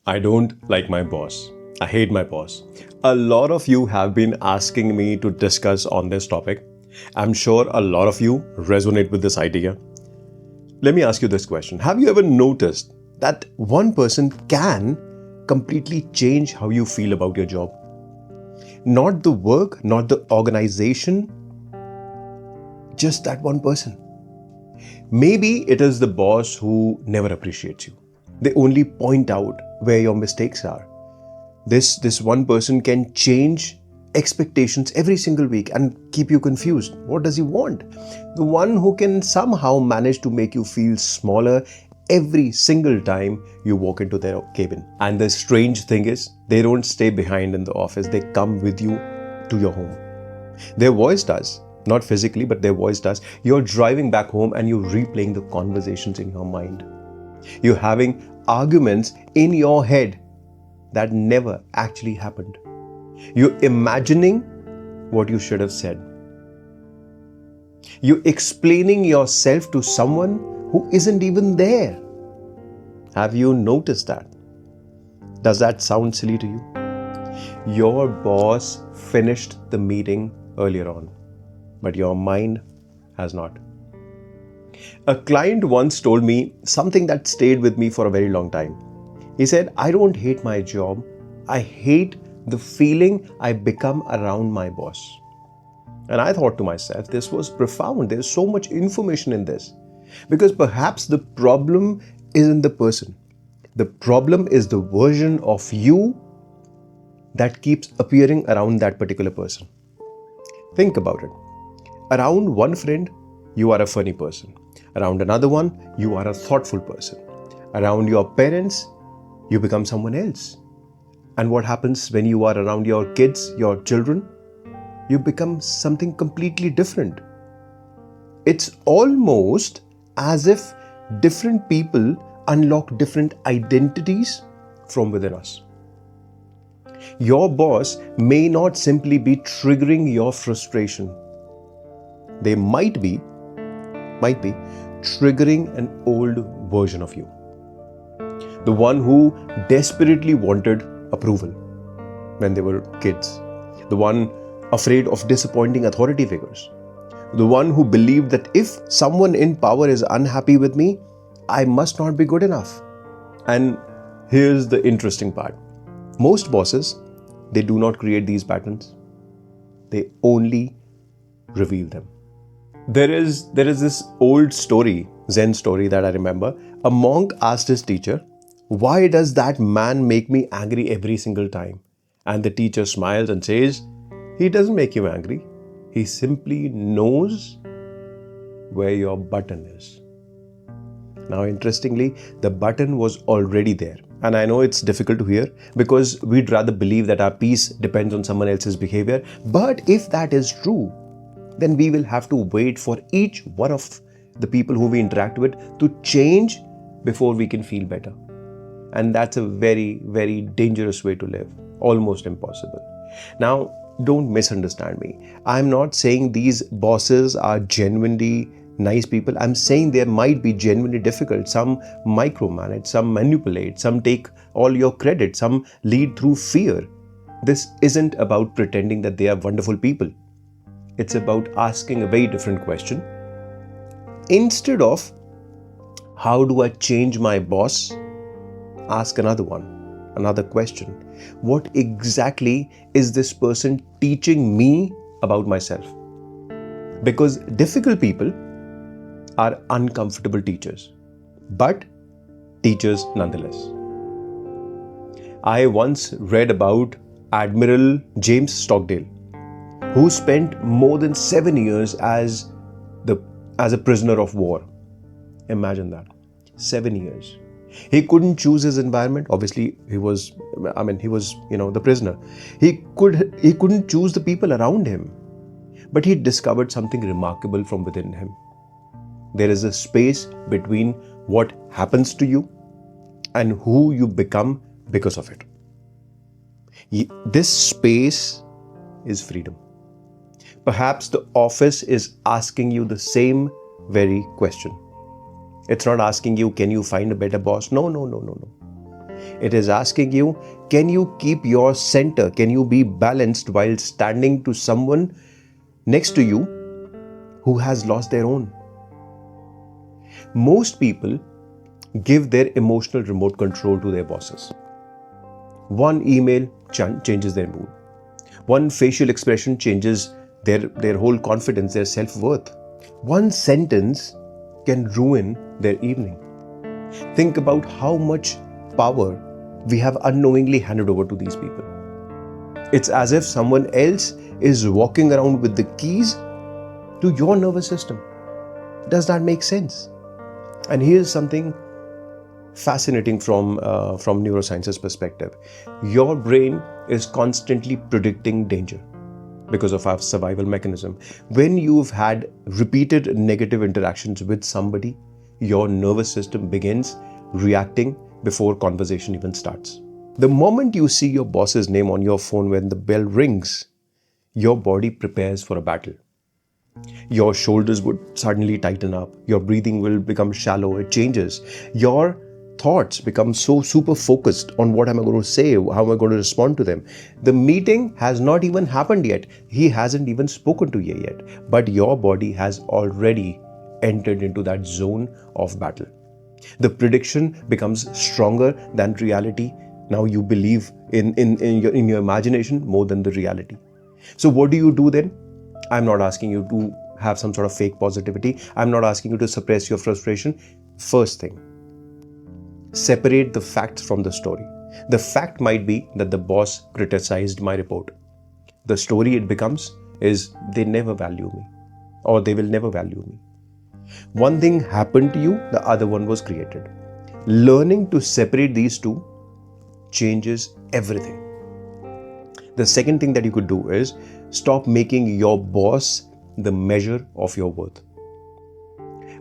I don't like my boss. I hate my boss. A lot of you have been asking me to discuss on this topic. I'm sure a lot of you resonate with this idea. Let me ask you this question. Have you ever noticed that one person can completely change how you feel about your job? Not the work, not the organization, just that one person. Maybe it is the boss who never appreciates you. They only point out where your mistakes are. This one person can change expectations every single week and keep you confused. What does he want? The one who can somehow manage to make you feel smaller every single time you walk into their cabin. And the strange thing is, they don't stay behind in the office. They come with you to your home. Their voice does. Not physically, but their voice does. You're driving back home and you're replaying the conversations in your mind. You're having arguments in your head that never actually happened. You're imagining what you should have said. You're explaining yourself to someone who isn't even there. Have you noticed that? Does that sound silly to you? Your boss finished the meeting earlier on, but your mind has not. A client once told me something that stayed with me for a very long time. He said, I don't hate my job. I hate the feeling I become around my boss. And I thought to myself, this was profound. There's so much information in this. Because perhaps the problem isn't the person. The problem is the version of you that keeps appearing around that particular person. Think about it. Around one friend, you are a funny person. Around another one, you are a thoughtful person. Around your parents, you become someone else. And what happens when you are around your kids, your children? You become something completely different. It's almost as if different people unlock different identities from within us. Your boss may not simply be triggering your frustration. They might be triggering an old version of you. The one who desperately wanted approval when they were kids. The one afraid of disappointing authority figures. The one who believed that if someone in power is unhappy with me, I must not be good enough. And here's the interesting part. Most bosses, they do not create these patterns. They only reveal them. There is this old story, Zen story that I remember. A monk asked his teacher, why does that man make me angry every single time? And the teacher smiles and says, he doesn't make you angry. He simply knows where your button is. Now, interestingly, the button was already there. And I know it's difficult to hear because we'd rather believe that our peace depends on someone else's behavior. But if that is true, then we will have to wait for each one of the people who we interact with to change before we can feel better. And that's a very, very dangerous way to live. Almost impossible. Now, don't misunderstand me. I'm not saying these bosses are genuinely nice people. I'm saying they might be genuinely difficult. Some micromanage, some manipulate, some take all your credit, some lead through fear. This isn't about pretending that they are wonderful people. It's about asking a very different question. Instead of, how do I change my boss? Ask another question. What exactly is this person teaching me about myself? Because difficult people are uncomfortable teachers, but teachers nonetheless. I once read about Admiral James Stockdale, who spent more than 7 years as a prisoner of war. Imagine that. 7 years. He couldn't choose his environment. Obviously, he was the prisoner. He couldn't choose the people around him. But he discovered something remarkable from within him. There is a space between what happens to you and who you become because of it. This space is freedom. Perhaps the office is asking you the same very question. It's not asking you, can you find a better boss? No. It is asking you, can you keep your center? Can you be balanced while standing to someone next to you who has lost their own? Most people give their emotional remote control to their bosses. One email changes their mood. One facial expression changes their whole confidence, their self-worth. One sentence can ruin their evening. Think about how much power we have unknowingly handed over to these people. It's as if someone else is walking around with the keys to your nervous system. Does that make sense? And here's something fascinating from neuroscience's perspective. Your brain is constantly predicting danger because of our survival mechanism. When you've had repeated negative interactions with somebody, your nervous system begins reacting before conversation even starts. The moment you see your boss's name on your phone when the bell rings, your body prepares for a battle. Your shoulders would suddenly tighten up. Your breathing will become shallow. It changes. Your thoughts become so super focused on what am I going to say, how am I going to respond to them. The meeting has not even happened yet. He hasn't even spoken to you yet. But your body has already entered into that zone of battle. The prediction becomes stronger than reality. Now you believe in your imagination more than the reality. So what do you do then? I'm not asking you to have some sort of fake positivity. I'm not asking you to suppress your frustration. First thing, separate the facts from the story. The fact might be that the boss criticized my report. The story it becomes is they never value me, or they will never value me. One thing happened to you, the other one was created. Learning to separate these two changes everything. The second thing that you could do is stop making your boss the measure of your worth.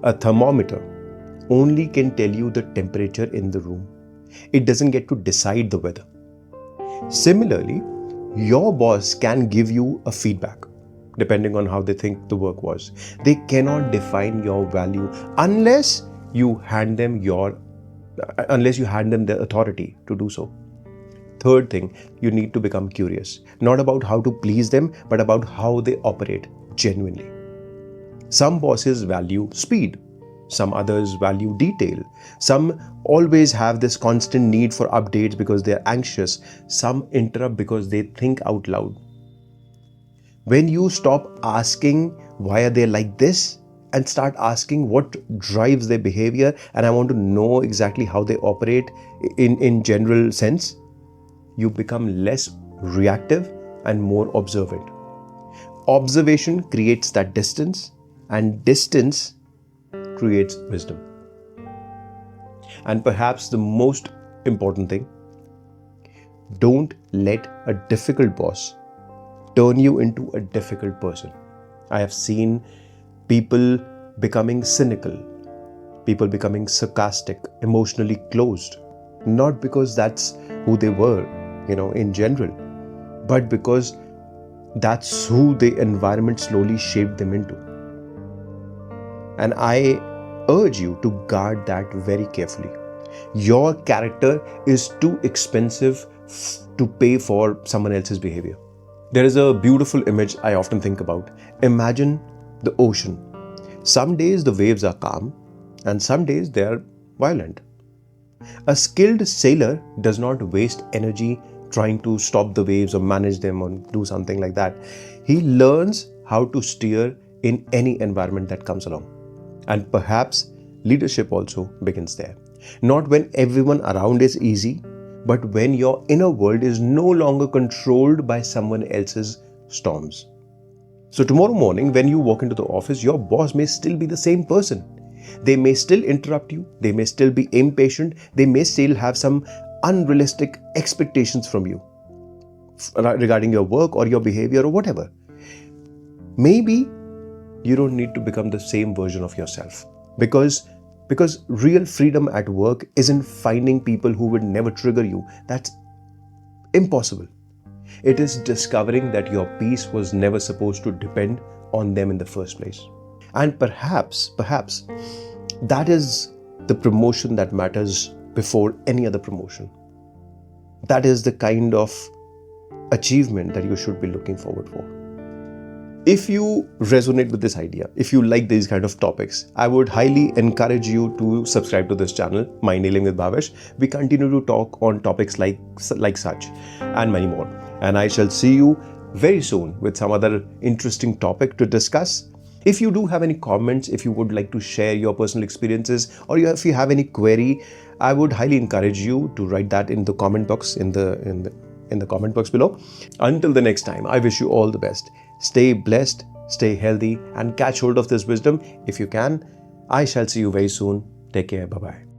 A thermometer only can tell you the temperature in the room. It doesn't get to decide the weather. Similarly, your boss can give you a feedback depending on how they think the work was. They cannot define your value unless you hand them the authority to do so. Third thing, you need to become curious, not about how to please them, but about how they operate genuinely. Some bosses value speed. Some others value detail. Some always have this constant need for updates because they're anxious. Some interrupt because they think out loud. When you stop asking why are they like this and start asking what drives their behavior, and I want to know exactly how they operate in general sense, you become less reactive and more observant. Observation creates that distance, and distance creates wisdom. And perhaps the most important thing, don't let a difficult boss turn you into a difficult person. I have seen people becoming cynical, people becoming sarcastic, emotionally closed, not because that's who they were, in general, but because that's who the environment slowly shaped them into. And I urge you to guard that very carefully. Your character is too expensive to pay for someone else's behavior. There is a beautiful image I often think about. Imagine the ocean. Some days the waves are calm, and some days they are violent. A skilled sailor does not waste energy trying to stop the waves or manage them or do something like that. He learns how to steer in any environment that comes along. And perhaps leadership also begins there. Not when everyone around is easy, but when your inner world is no longer controlled by someone else's storms. So tomorrow morning, when you walk into the office, your boss may still be the same person. They may still interrupt you. They may still be impatient. They may still have some unrealistic expectations from you regarding your work or your behavior or whatever. Maybe you don't need to become the same version of yourself, because real freedom at work isn't finding people who would never trigger you. That's impossible. It is discovering that your peace was never supposed to depend on them in the first place. And perhaps that is the promotion that matters before any other promotion. that is the kind of achievement that you should be looking forward for. If you resonate with this idea, if you like these kind of topics, I would highly encourage you to subscribe to this channel, Mind Healing with Bhavesh. We continue to talk on topics like such and many more. And I shall see you very soon with some other interesting topic to discuss. If you do have any comments, if you would like to share your personal experiences, or if you have any query, I would highly encourage you to write that in the comment box in the comment box below. Until the next time, I wish you all the best. Stay blessed, stay healthy, and catch hold of this wisdom if you can. I shall see you very soon. Take care. Bye-bye.